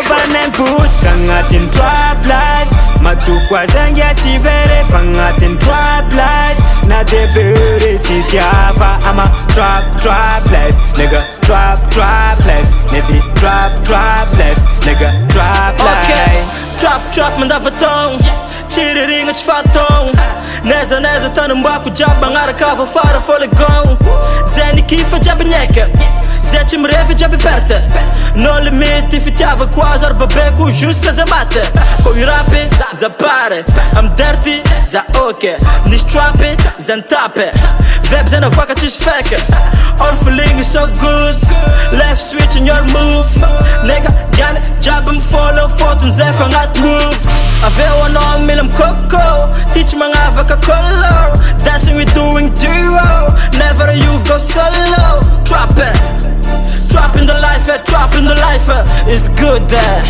Masovana boots kangatin trap life. Matukwa zangia tivere fangatin trap life. Na de bere chitiava ama trap life. Nigga trap life. Neti trap life. Nigga trap life. Trap mandava tão Tiriringa te fatam Neza tá num baco jaba ngara cava fara folegão Zeni kifa jaba nheca Zé te mreve jaba perta No limite fitiava quase arba beco jusca za mata Com o rap za pare I'm dirty za oke Nis trappe za tape Vebs en a vaca te feka All feeling is so good Left switch in your move Nigga gane jaba me follow Foto Zé fangat move Aveu a nome me coco Teach mga vaca color Dancing we doing duo Never you go solo Trap in the life, trap in the life It's good there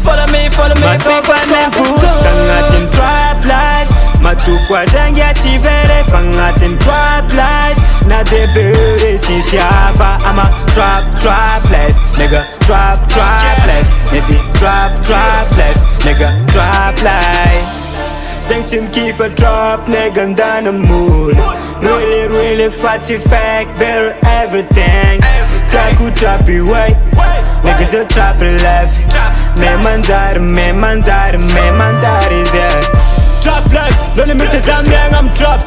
Follow me, Masovana boots kangatin trap life. Matukwa zangia tivere fangatin trap life. Na de bere chitiava ama trap life. Nigga trap life. Neti trap life. Nigga trap life. Zijn team keep a drop, nigga down the mood. Really fatty fact, better everything. Try to trap it way. Niggas are trapping left. Me mandare is there. Trap life, no limit is I'm trap.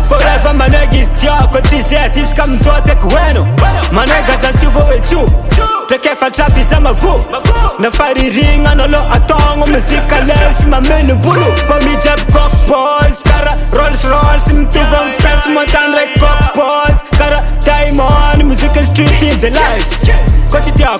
Forever my niggas talk, what she says, he's coming to attack bueno. My niggas until with you. Take care for trap is a vu. Na fire ring and a lot of tongue, music life, my men bulu. For me jab cock balls, cara Rolls Royce, him to from France, mountain like cock balls. Cara time on, musical street in the life. Quotidien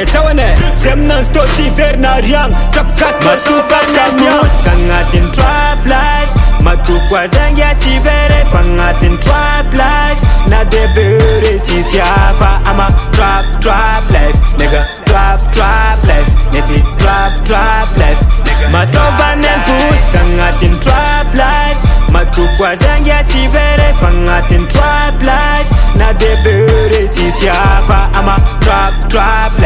Tawane Sem non sto ci verna rien Trap cast Masovana boots kangatin trap life. Matukwa zangia tivere fangatin trap life. Na de bere chitiava ama trap life. Nigga trap life. Neti trap life. Masovana boots kangatin trap life. Matukwa zangia tivere fangatin trap life. Na de bere chitiava ama trap